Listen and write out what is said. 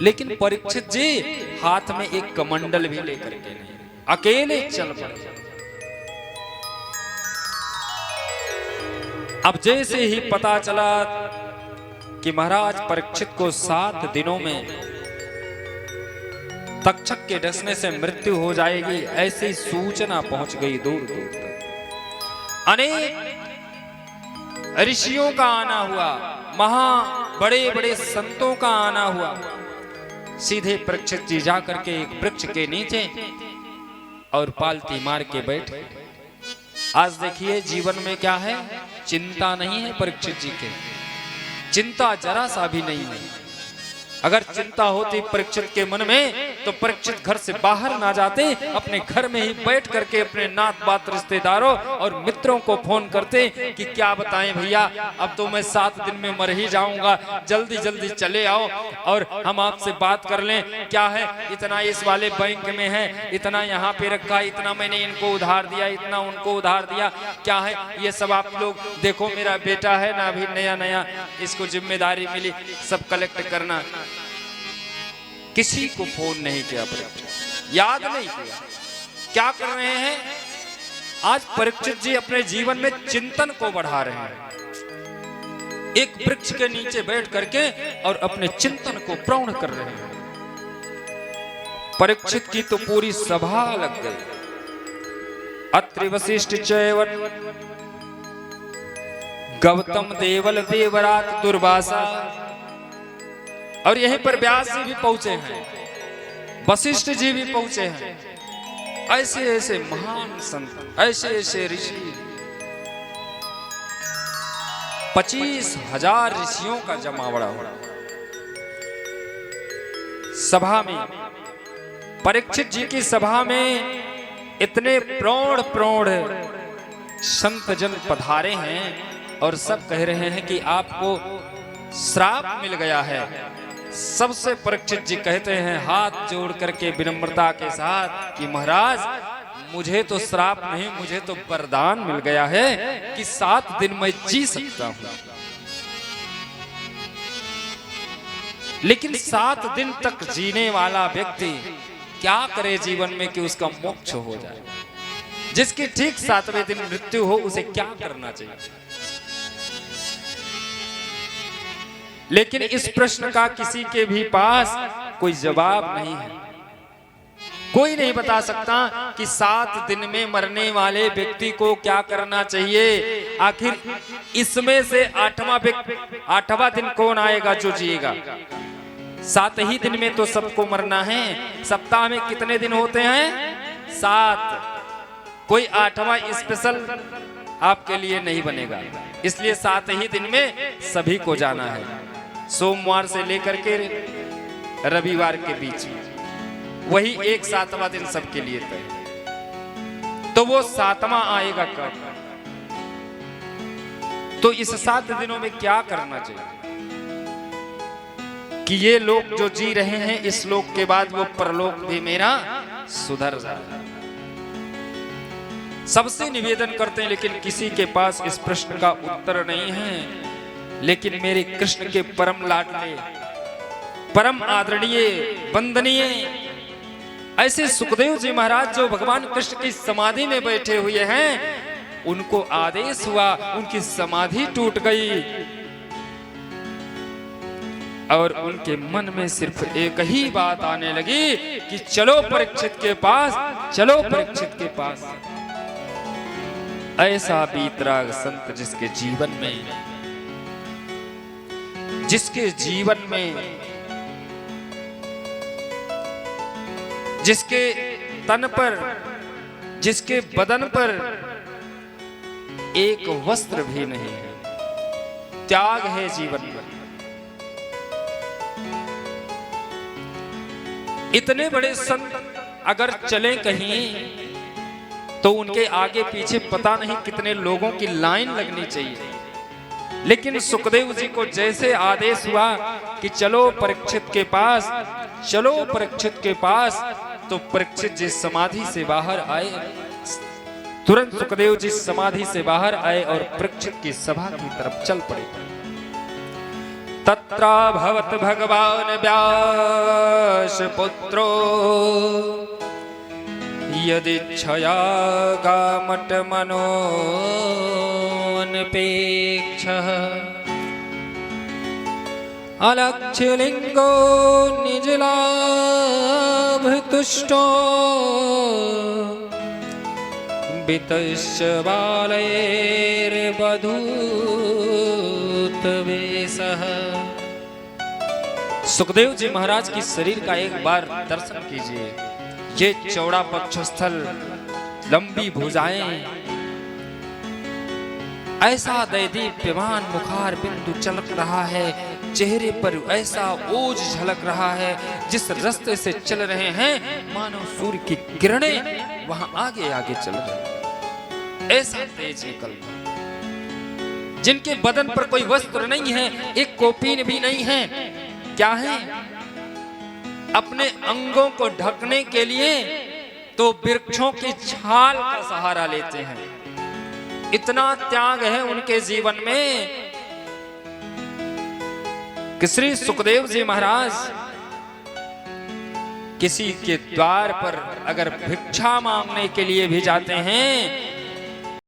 लेकिन परीक्षित जी हाथ में एक कमंडल भी लेकर के नहीं, अकेले चल पड़े। अब जैसे ही पता चला कि महाराज परीक्षित को 7 दिनों में तक्षक के डसने से मृत्यु हो जाएगी, ऐसी सूचना पहुंच गई दूर दूर तक। अनेक ऋषियों का आना हुआ, महा बड़े बड़े संतों का आना हुआ। सीधे परीक्षित जी जाकर के एक वृक्ष के नीचे और पालती मार के बैठे। आज देखिए जीवन में क्या है, चिंता नहीं है परीक्षित जी के, चिंता जरा सा भी नहीं है। अगर चिंता होती परीक्षित के मन में तो परीक्षित घर से बाहर ना जाते, अपने घर में ही बैठ करके अपने नात बात रिश्तेदारों और मित्रों को फोन करते कि क्या बताएं भैया, अब तो मैं 7 दिन में मर ही जाऊंगा, जल्दी जल्दी चले आओ और हम आपसे बात कर लें। क्या है, इतना इस वाले बैंक में है, इतना यहाँ पे रखा, इतना मैंने इनको उधार दिया, इतना उनको उधार दिया, क्या है ये सब आप लोग देखो। मेरा बेटा है ना, अभी नया नया इसको जिम्मेदारी मिली, सब कलेक्ट करना। किसी को फोन नहीं किया परीक्षित, याद नहीं किया। क्या कर रहे हैं आज परीक्षित जी, अपने जीवन में चिंतन को बढ़ा रहे हैं। एक वृक्ष के नीचे बैठ करके और अपने चिंतन को प्रौढ़ कर रहे हैं। परीक्षित की तो पूरी सभा लग गई। अत्रि वशिष्ठ चैवन गौतम देवल देवरात दुर्वासा, और यहीं पर व्यास जी भी पहुंचे हैं, वशिष्ठ जी भी पहुंचे हैं। ऐसे ऐसे महान संत, ऐसे ऐसे ऋषि, 25,000 ऋषियों का जमावड़ा हुआ सभा में। परीक्षित जी की सभा में इतने प्रौढ़ प्रौढ़ संत जन पधारे हैं और सब कह रहे हैं कि आपको श्राप मिल गया है। सबसे परीक्षित जी कहते हैं हाथ जोड़ करके विनम्रता के साथ कि महाराज मुझे तो श्राप नहीं, मुझे तो वरदान मिल गया है कि 7 दिन मैं जी सकता हूं। लेकिन 7 दिन तक जीने वाला व्यक्ति क्या करे जीवन में कि उसका मोक्ष हो जाए। जिसकी ठीक 7वें दिन मृत्यु हो उसे क्या करना चाहिए। लेकिन इस प्रश्न का किसी के भी पास कोई जवाब नहीं है। कोई नहीं बता सकता कि 7 दिन में मरने वाले व्यक्ति को क्या करना चाहिए। आखिर इसमें से 8वां दिन कौन आएगा जो जिएगा। 7 ही दिन में तो सबको मरना है। सप्ताह में कितने दिन होते हैं? 7। कोई 8वां स्पेशल आपके लिए नहीं बनेगा, इसलिए 7 ही दिन में सभी को जाना है। सोमवार से लेकर के रविवार के बीच में वही एक 7वां दिन सबके लिए तय। तो वो 7वां आएगा कब? तो इस 7 दिनों में क्या करना चाहिए कि ये लोग जो जी रहे हैं इस लोक के बाद वो परलोक भी मेरा सुधर जाए। सबसे निवेदन करते हैं लेकिन किसी के पास इस प्रश्न का उत्तर नहीं है। लेकिन मेरे कृष्ण के परम लाडले, परम आदरणीय, वंदनीय ऐसे सुखदेव जी महाराज जो भगवान कृष्ण की समाधि में बैठे हुए हैं, उनको आदेश हुआ, उनकी समाधि टूट गई और उनके मन में सिर्फ एक ही बात आने लगी कि चलो परीक्षित के पास, चलो परीक्षित के पास। ऐसा बीतराग संत जिसके जीवन में जिसके तन पर, जिसके बदन पर एक वस्त्र भी नहीं है, त्याग है जीवन में। इतने बड़े संत अगर चले कहीं तो उनके आगे पीछे पता नहीं कितने लोगों की लाइन लगनी चाहिए। लेकिन सुखदेव जी को जैसे आदेश हुआ कि चलो परीक्षित के पास, चलो परीक्षित के पास, तो परीक्षित जी समाधि से बाहर आए। तुरंत सुखदेव जी समाधि से बाहर आए और परीक्षित की सभा की तरफ चल पड़े। तत्राभवत भगवान व्यास पुत्रो यदिच्छया गामट मनोऽनपेक्षः अलक्ष्यलिंगो निजलाभतुष्टो वितश्च बालैर्वधूतवेशः। सुखदेव जी महाराज की शरीर का एक बार दर्शन कीजिए। ये चौड़ा पक्षस्थल, लंबी भुजाएं, ऐसा दैदीप्यमान मुखार बिंदु चलक रहा है, चेहरे पर ऐसा ओज झलक रहा है, जिस रास्ते से चल रहे हैं मानो सूर्य की किरणें वहां आगे आगे चल रही हैं, ऐसा तेज निकल। जिनके बदन पर कोई वस्त्र नहीं है, एक कोपीन भी नहीं है, क्या है? अपने अंगों को ढकने के लिए तो वृक्षों की छाल का सहारा लेते हैं। इतना त्याग है उनके जीवन में कि श्री सुखदेव जी महाराज किसी के द्वार पर अगर भिक्षा मांगने के लिए भी जाते हैं